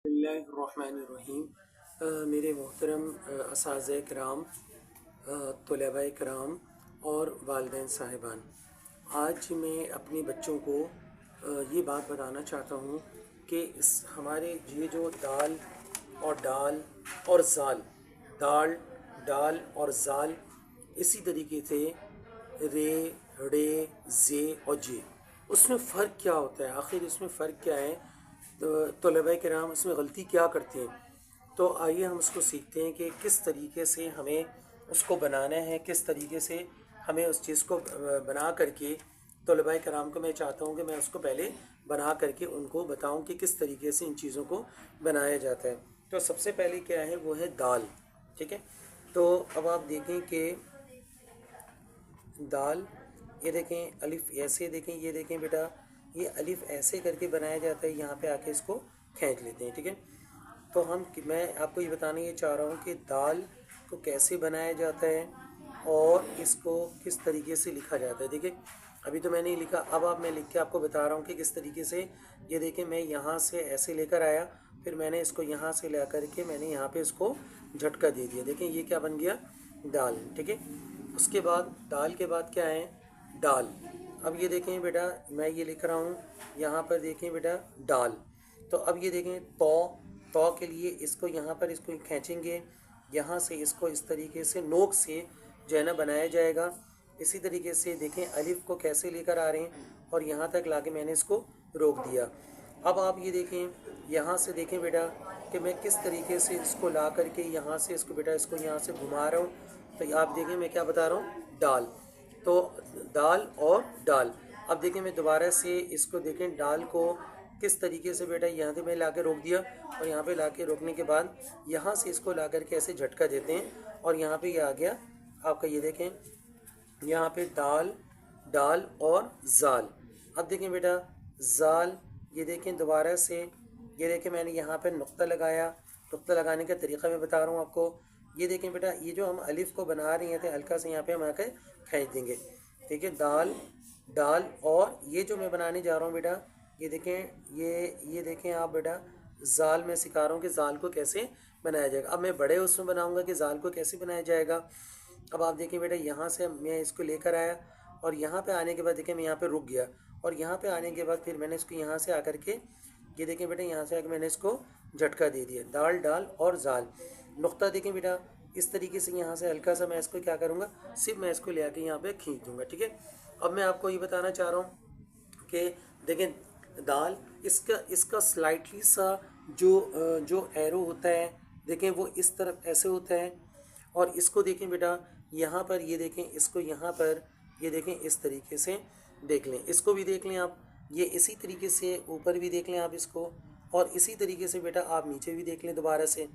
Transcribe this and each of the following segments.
बिस्मिल्लाहिर्रहमानिर्रहीम। मेरे मोहतरम असातिज़े किराम, तलबा किराम और वालिदैन साहिबान, आज मैं अपने बच्चों को ये बात बताना चाहता हूँ कि इस हमारे ये जो दाल और डाल और ज़ाल, दाल डाल और ज़ाल, इसी तरीके से रे रे जे और जे, उसमें फ़र्क क्या होता है? आखिर इसमें फ़र्क क्या है? तो तलबा किराम इसमें गलती क्या करते हैं? तो आइए हम उसको सीखते हैं कि किस तरीके से हमें उसको बनाना है, किस तरीके से हमें उस चीज़ को बना करके तलबा किराम को मैं चाहता हूँ कि मैं उसको पहले बना करके उनको बताऊँ कि किस तरीके से इन चीज़ों को बनाया जाता है। तो सबसे पहले क्या है, वो है दाल। ठीक है, तो अब आप देखें कि दाल, ये देखें अलिफ ऐसे, देखें ये देखें बेटा, ये अलिफ ऐसे करके बनाया जाता है, यहाँ पे आके इसको खींच लेते हैं। ठीक है, तो मैं आपको ये बताना ये चाह रहा हूँ कि दाल को कैसे बनाया जाता है और इसको किस तरीके से लिखा जाता है। देखिए, अभी तो मैंने लिखा, अब मैं लिख के आपको बता रहा हूँ कि किस तरीके से। ये देखें, मैं यहाँ से ऐसे लेकर आया, फिर मैंने इसको यहाँ से ला करके मैंने यहाँ पे इसको झटका दे दिया। देखें ये क्या बन गया, दाल। ठीक है, उसके बाद दाल के बाद क्या है, दाल। अब ये देखें बेटा, मैं ये लिख रहा हूँ यहाँ पर, देखें बेटा दाल। तो अब ये देखें तो के लिए इसको यहाँ पर इसको खींचेंगे, यहाँ से इसको इस तरीके से नोक से जो है ना बनाया जाएगा। इसी तरीके से देखें अलिफ को कैसे लेकर आ रहे हैं और यहाँ तक लाके मैंने इसको रोक दिया। अब आप ये देखें, यहाँ से देखें बेटा कि मैं किस तरीके से इसको ला करके यहाँ से इसको बेटा इसको यहाँ से घुमा रहा हूँ। तो आप देखें मैं क्या बता रहा हूँ, दाल। तो दाल और डाल। अब देखें मैं दोबारा से इसको देखें, डाल को किस तरीके से बेटा यहाँ से मैं ला के रोक दिया, और यहाँ पे ला के रोकने के बाद यहाँ से इसको ला करके ऐसे झटका देते हैं और यहाँ पे ये आ गया आपका। ये देखें यहाँ पे दाल, डाल और ज़ाल। अब देखें बेटा ज़ाल, ये देखें दोबारा से, ये देखें मैंने यहाँ पे नुक्ता लगाया। नुक्ता लगाने का तरीक़ा मैं बता रहा हूँ आपको। ये देखें बेटा, ये जो हम अलिफ को बना रहे हैं, हल्का से यहाँ पे हम आकर खींच देंगे। ठीक है, दाल डाल, और ये जो मैं बनाने जा रहा हूँ बेटा, ये देखें, ये देखें आप बेटा, ज़ाल मैं सिखा रहा हूँ कि ज़ाल को कैसे बनाया जाएगा। अब मैं बड़े उसमें बनाऊँगा कि ज़ाल को कैसे बनाया जाएगा। अब आप देखें बेटा, यहाँ से मैं इसको लेकर आया और यहाँ पे आने के बाद देखें मैं यहाँ पे रुक गया, और यहाँ पे आने के बाद फिर मैंने इसको यहाँ से आकर के, ये देखें बेटा यहाँ से आकर मैंने इसको झटका दे दिया, दाल डाल और ज़ाल। नुक्ता देखें बेटा, इस तरीके से यहाँ से हल्का सा मैं इसको क्या करूँगा, सिर्फ मैं इसको ले आके यहाँ पे खींच दूँगा। ठीक है, अब मैं आपको ये बताना चाह रहा हूँ कि देखें दाल, इसका स्लाइटली सा जो एरो होता है, देखें वो इस तरफ ऐसे होता है, और इसको देखें बेटा यहाँ पर, ये देखें इसको यहाँ पर, ये देखें इस तरीके से देख लें, इसको भी देख लें आप, ये इसी तरीके से ऊपर भी देख लें आप इसको, और इसी तरीके से बेटा आप नीचे भी देख लें दोबारा से।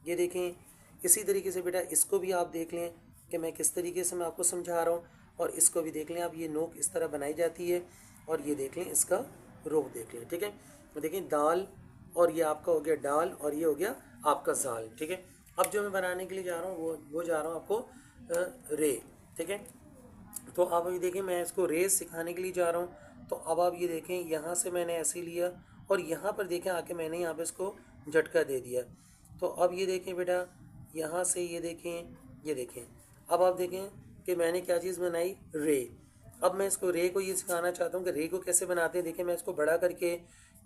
ये देखें इसी तरीके से बेटा इसको भी आप देख लें कि मैं किस तरीके से मैं आपको समझा रहा हूँ, और इसको भी देख लें आप, ये नोक इस तरह बनाई जाती है, और ये देख लें इसका रोक देख लें। ठीक है, देखें दाल, और ये आपका हो गया डाल, और ये हो गया आपका ज़ाल। ठीक है, अब जो मैं बनाने के लिए जा रहा हूँ वो जा रहा हूँ आपको रे। ठीक है, तो अब ये देखें मैं इसको रे सिखाने के लिए जा रहा हूँ। तो अब आप ये देखें, यहाँ से मैंने ऐसे लिया और यहाँ पर देखें आके मैंने यहाँ पे इसको झटका दे दिया। तो अब ये देखें बेटा, यहाँ से ये देखें, अब आप देखें कि मैंने क्या चीज़ बनाई, रे। अब मैं इसको रे को ये सिखाना चाहता हूँ कि रे को कैसे बनाते हैं। देखें मैं इसको बड़ा करके,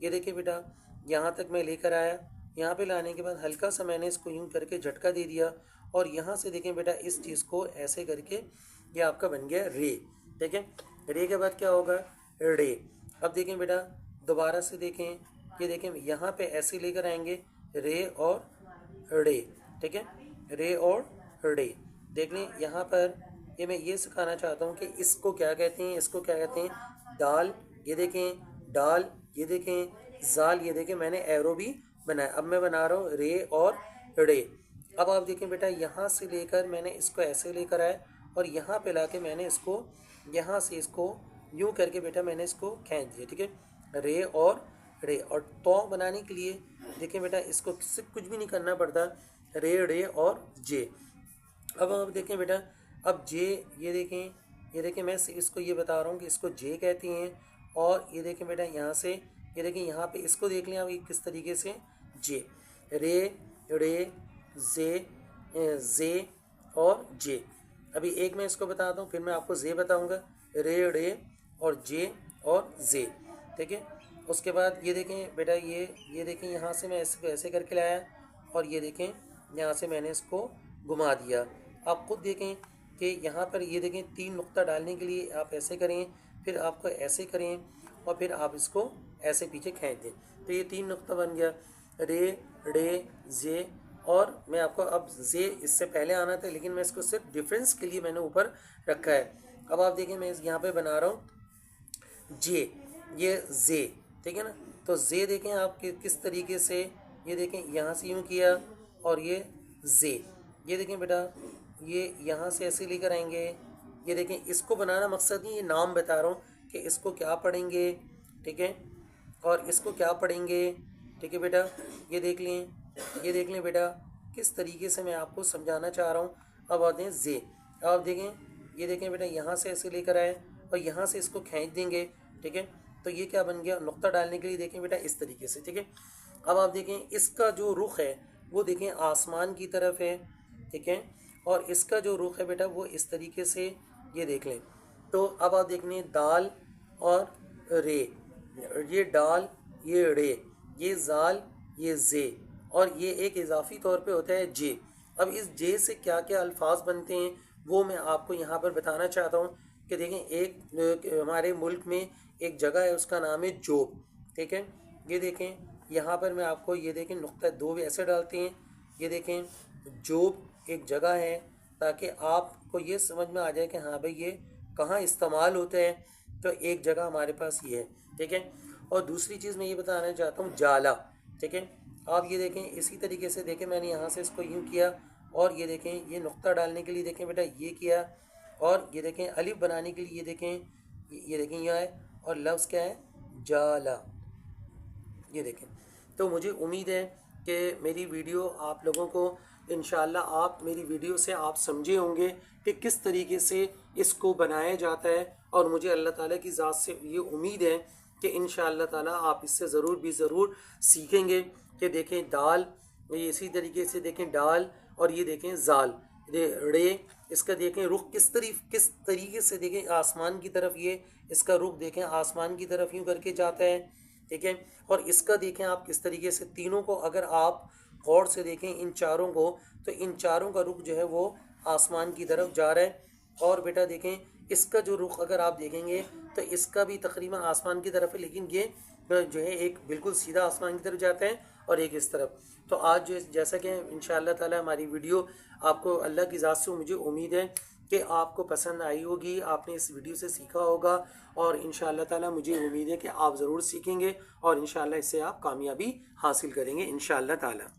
ये देखें बेटा यहाँ तक मैं लेकर आया, यहाँ पे लाने के बाद हल्का सा मैंने इसको यूँ करके झटका दे दिया, और यहाँ से देखें बेटा इस चीज़ को ऐसे करके ये आपका बन गया रे। देखें रे के बाद क्या होगा, रे। अब देखें बेटा दोबारा से देखें, ये देखें यहाँ पे ऐसे लेकर आएंगे, रे और रे। ठीक है, रे और रे। देख लें यहाँ पर, ये मैं ये सिखाना चाहता हूँ कि इसको क्या कहते हैं, इसको क्या कहते हैं, दाल। ये देखें दाल, ये देखें ज़ाल, ये देखें मैंने एरो भी बनाया। अब मैं बना रहा हूँ रे और रे। अब आप देखें बेटा, यहाँ से लेकर मैंने इसको ऐसे लेकर आया, और यहाँ पे लाके मैंने इसको यहाँ से इसको यूँ करके बेटा मैंने इसको खींच दिया। ठीक है, रे और रे। और तो बनाने के लिए देखें बेटा, इसको सिर्फ कुछ भी नहीं करना पड़ता, रे रे और जे। अब आप देखें बेटा, अब जे, ये देखें मैं इसको ये बता रहा हूँ कि इसको जे कहते हैं। और ये देखें बेटा यहाँ से, ये देखें यहाँ पे इसको देख लें आप, ये किस तरीके से जे, रे, रे, जे, जे और जे। अभी एक मैं इसको बताता हूँ, फिर मैं आपको जे बताऊँगा, रे, रे और जे और जे, ठीक है। उसके बाद ये देखें बेटा, ये देखें यहाँ से मैं इसको ऐसे करके लाया और ये देखें यहाँ से मैंने इसको घुमा दिया। आप खुद देखें कि यहाँ पर ये देखें 3 नुक्ता डालने के लिए आप ऐसे करें, फिर आपको ऐसे करें और फिर आप इसको ऐसे पीछे खींच दें, तो ये 3 नुक्ता बन गया, रे, रे, जे। और मैं आपको अब जे इससे पहले आना था, लेकिन मैं इसको सिर्फ डिफरेंस के लिए मैंने ऊपर रखा है। अब आप देखें मैं यहाँ पे बना रहा हूँ जे, ये जे, ठीक है ना। तो जे देखें आप किस तरीके से, ये देखें यहाँ से यूँ किया और ये जे, ये देखें बेटा, ये यहाँ से ऐसे लेकर आएंगे। ये देखें, इसको बनाना मकसद नहीं, ये नाम बता रहा हूँ कि इसको क्या पढ़ेंगे, ठीक है, और इसको क्या पढ़ेंगे, ठीक है बेटा। ये देख लें, ये देख लें बेटा, किस तरीके से मैं आपको समझाना चाह रहा हूँ। अब आते हैं जे। अब आप देखें, ये देखें बेटा, यहाँ से ऐसे लेकर आए और यहाँ से इसको खींच देंगे, ठीक है। तो ये क्या बन गया, नुक्ता डालने के लिए देखें बेटा इस तरीके से, ठीक है। अब आप देखें इसका जो रुख है वो देखें आसमान की तरफ है, ठीक है, और इसका जो रुख है बेटा वो इस तरीके से, ये देख लें। तो अब आप देख लें दाल और रे, ये डाल, ये रे, ये जाल, ये जे, और ये एक इजाफी तौर पे होता है जे। अब इस जे से क्या क्या अल्फाज बनते हैं वो मैं आपको यहाँ पर बताना चाहता हूँ कि देखें, एक हमारे मुल्क में एक जगह है उसका नाम है जोब, ठीक है। ये देखें यहाँ पर मैं आपको, ये देखें नुक्ता 2 भी ऐसे डालते हैं, ये देखें जोब एक जगह है, ताकि आपको ये समझ में आ जाए कि हाँ भाई ये कहाँ इस्तेमाल होता है। तो एक जगह हमारे पास ये है, ठीक है। और दूसरी चीज़ मैं ये बताना चाहता हूँ जाला, ठीक है। आप ये देखें इसी तरीके से, देखें मैंने यहाँ से इसको यूँ किया और ये देखें ये नुक्ता डालने के लिए देखें बेटा ये किया, और ये देखें अलिफ बनाने के लिए ये देखें यह है, और लफ्ज़ क्या है, जाला, ये देखें। तो मुझे उम्मीद है कि मेरी वीडियो आप लोगों को, इंशाल्लाह आप मेरी वीडियो से आप समझे होंगे कि किस तरीके से इसको बनाया जाता है, और मुझे अल्लाह ताला की ज़ात से ये उम्मीद है कि इंशाअल्लाह ताला आप इससे ज़रूर सीखेंगे। कि देखें दाल, ये इसी तरीके से देखें डाल, और ये देखें जाल, रे, इसका देखें रुख किस तरीके से देखें आसमान की तरफ, ये इसका रुख देखें आसमान की तरफ यूँ करके जाता है, ठीक है। और इसका देखें आप किस तरीके से, तीनों को अगर आप गौर से देखें इन चारों को, तो इन चारों का रुख जो है वो आसमान की तरफ जा रहा है। और बेटा देखें इसका जो रुख अगर आप देखेंगे तो इसका भी तकरीबन आसमान की तरफ है, लेकिन ये जो है एक बिल्कुल सीधा आसमान की तरफ जाता है और एक इस तरफ। तो आज जो जैसा कि इंशाअल्लाह ताला हमारी वीडियो आपको अल्लाह की ज़ात से मुझे उम्मीद है कि आपको पसंद आई होगी, आपने इस वीडियो से सीखा होगा, और इंशाअल्लाह ताला मुझे उम्मीद है कि आप ज़रूर सीखेंगे और इंशाअल्लाह इससे आप कामयाबी हासिल करेंगे इंशाअल्लाह ताला।